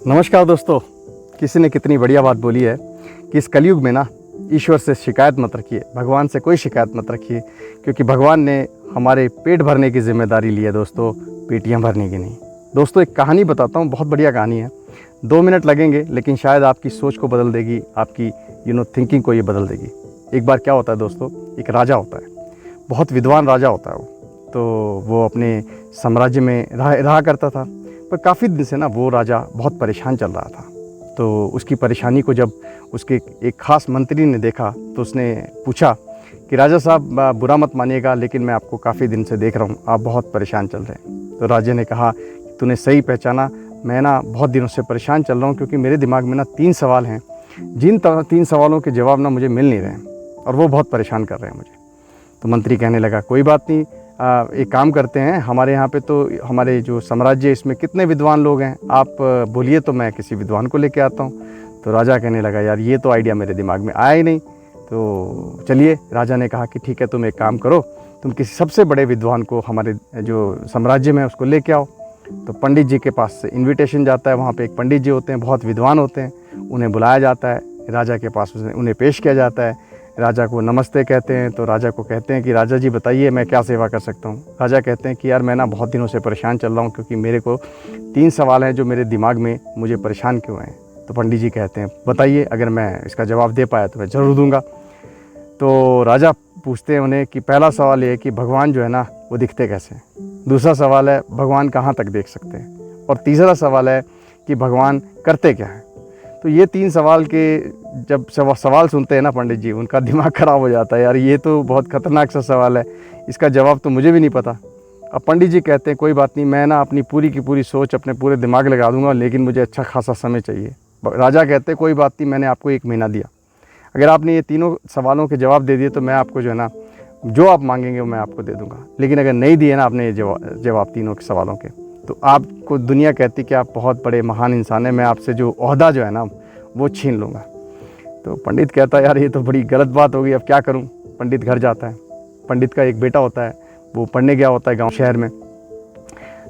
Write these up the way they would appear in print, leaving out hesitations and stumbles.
नमस्कार दोस्तों। किसी ने कितनी बढ़िया बात बोली है कि इस कलयुग में ना ईश्वर से शिकायत मत रखिए, भगवान से कोई शिकायत मत रखिए, क्योंकि भगवान ने हमारे पेट भरने की जिम्मेदारी ली है दोस्तों, पेटियां भरने की नहीं। दोस्तों एक कहानी बताता हूँ, बहुत बढ़िया कहानी है। 2 मिनट लगेंगे लेकिन शायद आपकी सोच को बदल देगी, आपकी थिंकिंग को ये बदल देगी। एक बार क्या होता है दोस्तों, एक राजा होता है, बहुत विद्वान राजा होता है वो। तो वो अपने साम्राज्य में रहा करता था, पर काफ़ी दिन से ना वो राजा बहुत परेशान चल रहा था। तो उसकी परेशानी को जब उसके एक ख़ास मंत्री ने देखा तो उसने पूछा कि राजा साहब बुरा मत मानिएगा, लेकिन मैं आपको काफ़ी दिन से देख रहा हूँ, आप बहुत परेशान चल रहे हैं। तो राजा ने कहा तूने सही पहचाना, मैं ना बहुत दिनों से परेशान चल रहा हूँ, क्योंकि मेरे दिमाग में ना 3 सवाल हैं, जिन 3 सवालों के जवाब ना मुझे मिल नहीं रहे हैं और वो बहुत परेशान कर रहे हैं मुझे। तो मंत्री कहने लगा कोई बात नहीं, एक काम करते हैं, हमारे यहाँ पे तो हमारे जो साम्राज्य इसमें कितने विद्वान लोग हैं, आप बोलिए तो मैं किसी विद्वान को लेके आता हूँ। तो राजा कहने लगा यार ये तो आइडिया मेरे दिमाग में आया ही नहीं। तो चलिए, राजा ने कहा कि ठीक है, तुम एक काम करो, तुम किसी सबसे बड़े विद्वान को हमारे जो साम्राज्य में उसको लेके आओ। तो पंडित जी के पास से इन्विटेशन जाता है, वहाँ पर एक पंडित जी होते हैं, बहुत विद्वान होते हैं, उन्हें बुलाया जाता है, राजा के पास उन्हें पेश किया जाता है। राजा को नमस्ते कहते हैं। तो राजा को कहते हैं कि राजा जी बताइए मैं क्या सेवा कर सकता हूँ। राजा कहते हैं कि यार मैं ना बहुत दिनों से परेशान चल रहा हूँ, क्योंकि मेरे को 3 सवाल हैं जो मेरे दिमाग में मुझे परेशान क्यों हैं। तो पंडित जी कहते हैं बताइए, अगर मैं इसका जवाब दे पाया तो मैं ज़रूर दूंगा। तो राजा पूछते हैं उन्हें कि पहला सवाल ये है कि भगवान जो है ना वो दिखते कैसे हैं, दूसरा सवाल है भगवान कहाँ तक देख सकते हैं, और तीसरा सवाल है कि भगवान करते क्या हैं। तो ये 3 सवाल के जब सवाल सुनते हैं ना पंडित जी, उनका दिमाग ख़राब हो जाता है, यार ये तो बहुत ख़तरनाक सा सवाल है, इसका जवाब तो मुझे भी नहीं पता। अब पंडित जी कहते हैं कोई बात नहीं, मैं ना अपनी पूरी की पूरी सोच, अपने पूरे दिमाग लगा दूंगा, लेकिन मुझे अच्छा खासा समय चाहिए। राजा कहते हैं कोई बात नहीं, मैंने आपको 1 महीना दिया, अगर आपने ये तीनों सवालों के जवाब दे दिए तो मैं आपको जो है ना जो आप मांगेंगे वो मैं आपको दे दूँगा, लेकिन अगर नहीं दिए ना आपने ये जवाब तीनों के सवालों के, तो आपको दुनिया कहती कि आप बहुत बड़े महान इंसान हैं, मैं आपसे जो ओहदा जो है ना वो छीन लूँगा। तो पंडित कहता है यार ये तो बड़ी गलत बात हो गई, अब क्या करूँ। पंडित घर जाता है। पंडित का एक बेटा होता है, वो पढ़ने गया होता है गांव शहर में।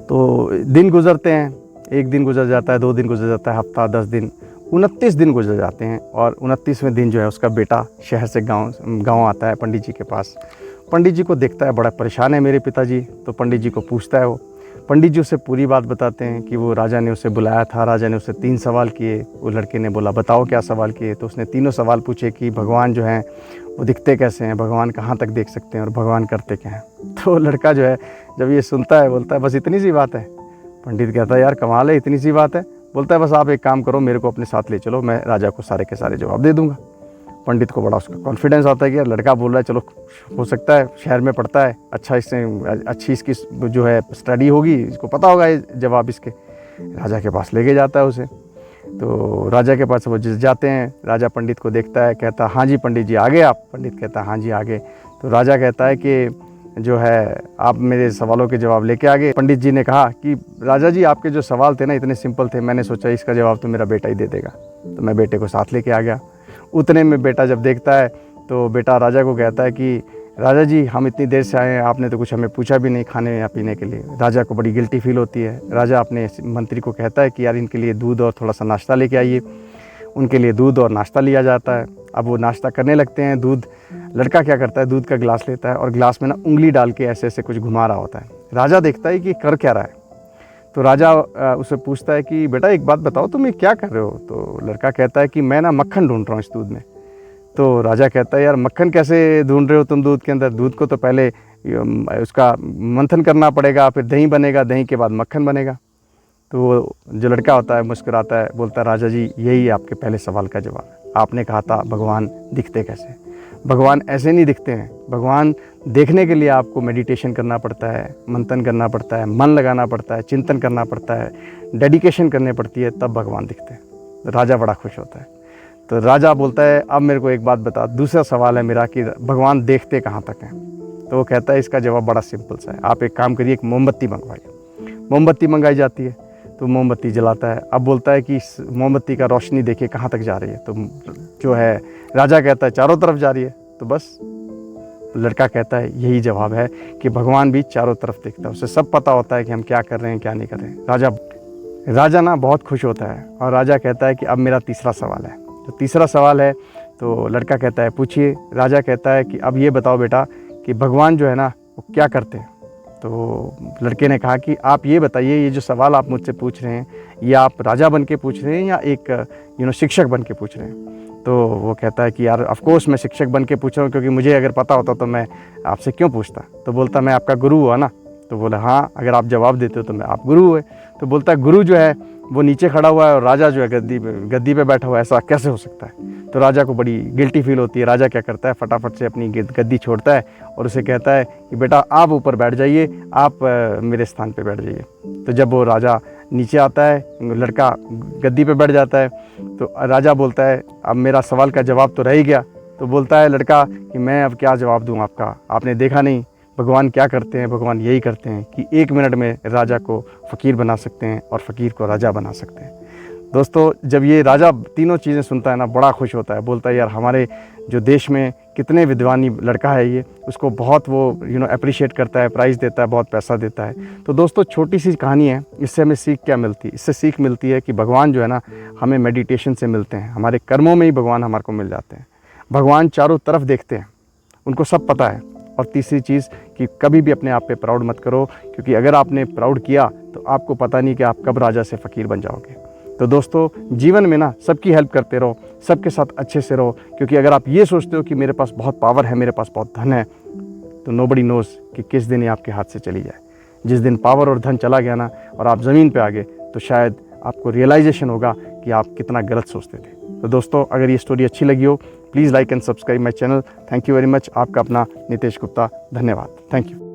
तो दिन गुजरते हैं, 1 दिन गुजर जाता है, 2 दिन गुजर जाता है, हफ्ता, 10 दिन, 29 दिन गुजर जाते हैं। और 29वें दिन जो है उसका बेटा शहर से गाँव आता है पंडित जी के पास। पंडित जी को देखता है, बड़ा परेशान है मेरे पिताजी। तो पंडित जी को पूछता है वो, पंडित जी उसे पूरी बात बताते हैं कि वो राजा ने उसे बुलाया था, राजा ने उसे 3 सवाल किए। वो लड़के ने बोला बताओ क्या सवाल किए। तो उसने तीनों सवाल पूछे कि भगवान जो हैं वो दिखते कैसे हैं, भगवान कहाँ तक देख सकते हैं, और भगवान करते क्या हैं। तो लड़का जो है जब ये सुनता है बोलता है बस इतनी सी बात है। पंडित कहता है यार कमाल है, इतनी सी बात है। बोलता है बस आप एक काम करो, मेरे को अपने साथ ले चलो, मैं राजा को सारे के सारे जवाब दे दूँगा। पंडित को बड़ा उसका कॉन्फिडेंस आता है कि यार लड़का बोल रहा है, चलो हो सकता है शहर में पढ़ता है, अच्छा इससे अच्छी इसकी जो है स्टडी होगी, इसको पता होगा ये जवाब इसके। राजा के पास लेके जाता है उसे। तो राजा के पास वो जाते हैं, राजा पंडित को देखता है, कहता हाँ जी पंडित जी आ गए आप। पंडित कहता हाँ जी आ गए। तो राजा कहता है कि जो है आप मेरे सवालों के जवाब लेके आ गए। पंडित जी ने कहा कि राजा जी आपके जो सवाल थे ना इतने सिंपल थे, मैंने सोचा इसका जवाब तो मेरा बेटा ही दे देगा, तो मैं बेटे को साथ लेके आ गया। उतने में बेटा जब देखता है तो बेटा राजा को कहता है कि राजा जी हम इतनी देर से आए हैं, आपने तो कुछ हमें पूछा भी नहीं खाने या पीने के लिए। राजा को बड़ी गिल्टी फील होती है। राजा अपने मंत्री को कहता है कि यार इनके लिए दूध और थोड़ा सा नाश्ता लेके आइए। उनके लिए दूध और नाश्ता लिया जाता है। अब वो नाश्ता करने लगते हैं। दूध, लड़का क्या करता है, दूध का गिलास लेता है और गिलास में ना उंगली डाल के ऐसे ऐसे कुछ घुमा रहा होता है। राजा देखता है कि कर क्या रहा है। तो राजा उसे पूछता है कि बेटा एक बात बताओ, तुम ये क्या कर रहे हो। तो लड़का कहता है कि मैं ना मक्खन ढूंढ रहा हूँ इस दूध में। तो राजा कहता है यार मक्खन कैसे ढूंढ रहे हो तुम दूध के अंदर, दूध को तो पहले उसका मंथन करना पड़ेगा, फिर दही बनेगा, दही के बाद मक्खन बनेगा। तो वो जो लड़का होता है मुस्कुराता है, बोलता है राजा जी यही आपके पहले सवाल का जवाब है। आपने कहा था भगवान दिखते कैसे। भगवान ऐसे नहीं दिखते हैं। भगवान देखने के लिए आपको मेडिटेशन करना पड़ता है, मंथन करना पड़ता है, मन लगाना पड़ता है, चिंतन करना पड़ता है, डेडिकेशन करनी पड़ती है, तब भगवान दिखते हैं। तो राजा बड़ा खुश होता है। तो राजा बोलता है अब मेरे को एक बात बता, दूसरा सवाल है मेरा कि भगवान देखते कहाँ तक हैं। तो वो कहता है इसका जवाब बड़ा सिंपल सा है, आप एक काम करिए, एक मोमबत्ती मंगवाइए। मोमबत्ती मंगाई जाती है। तो मोमबत्ती जलाता है। अब बोलता है कि इस मोमबत्ती का रोशनी देखिए कहाँ तक जा रही है। तो जो है राजा कहता है चारों तरफ जा रही है। तो बस लड़का कहता है यही जवाब है कि भगवान भी चारों तरफ देखता है, उसे सब पता होता है कि हम क्या कर रहे हैं क्या नहीं कर रहे हैं। राजा राजा ना बहुत खुश होता है और राजा कहता है कि अब मेरा तीसरा सवाल है। तो तीसरा सवाल है तो लड़का कहता है पूछिए। राजा कहता है कि अब ये बताओ बेटा कि भगवान जो है ना वो क्या करते हैं। तो लड़के ने कहा कि आप ये बताइए, ये जो सवाल आप मुझसे पूछ रहे हैं ये आप राजा बन के पूछ रहे हैं या एक शिक्षक बन के पूछ रहे हैं। तो वो कहता है कि यार ऑफ कोर्स मैं शिक्षक बन के पूछ रहा हूँ, क्योंकि मुझे अगर पता होता तो मैं आपसे क्यों पूछता। तो बोलता मैं आपका गुरु हुआ ना। तो बोला हाँ, अगर आप जवाब देते हो तो मैं आप गुरु हुए। तो बोलता है गुरु जो है वो नीचे खड़ा हुआ है और राजा जो है गद्दी पे बैठा हुआ है, ऐसा कैसे हो सकता है। तो राजा को बड़ी गिल्टी फील होती है। राजा क्या करता है, फटाफट से अपनी गद्दी छोड़ता है और उसे कहता है कि बेटा आप ऊपर बैठ जाइए, आप मेरे स्थान पे बैठ जाइए। तो जब वो राजा नीचे आता है, लड़का गद्दी पे बैठ जाता है, तो राजा बोलता है अब मेरा सवाल का जवाब तो रह ही गया। तो बोलता है लड़का कि मैं अब क्या जवाब दूँ आपका, आपने देखा नहीं भगवान क्या करते हैं। भगवान यही करते हैं कि 1 मिनट में राजा को फ़कीर बना सकते हैं और फ़कीर को राजा बना सकते हैं। दोस्तों जब ये राजा तीनों चीज़ें सुनता है ना, बड़ा खुश होता है। बोलता है यार हमारे जो देश में कितने विद्वानी लड़का है ये, उसको बहुत वो अप्रिशिएट करता है, प्राइज़ देता है, बहुत पैसा देता है। तो दोस्तों छोटी सी कहानी है, इससे हमें सीख क्या मिलती है। इससे सीख मिलती है कि भगवान जो है ना हमें मेडिटेशन से मिलते हैं, हमारे कर्मों में ही भगवान हमारे को मिल जाते हैं। भगवान चारों तरफ देखते हैं, उनको सब पता है। और तीसरी चीज़ कि कभी भी अपने आप पे प्राउड मत करो, क्योंकि अगर आपने प्राउड किया तो आपको पता नहीं कि आप कब राजा से फ़कीर बन जाओगे। तो दोस्तों जीवन में ना सबकी हेल्प करते रहो, सबके साथ अच्छे से रहो, क्योंकि अगर आप ये सोचते हो कि मेरे पास बहुत पावर है, मेरे पास बहुत धन है, तो नोबडी नोज़ कि किस दिन ये आपके हाथ से चली जाए। जिस दिन पावर और धन चला गया ना और आप ज़मीन पे आ गए, तो शायद आपको रियलाइजेशन होगा कि आप कितना गलत सोचते थे। तो दोस्तों अगर ये स्टोरी अच्छी लगी हो, please like and subscribe my channel. Thank you very much. आपका अपना नितेश गुप्ता। धन्यवाद। Thank you.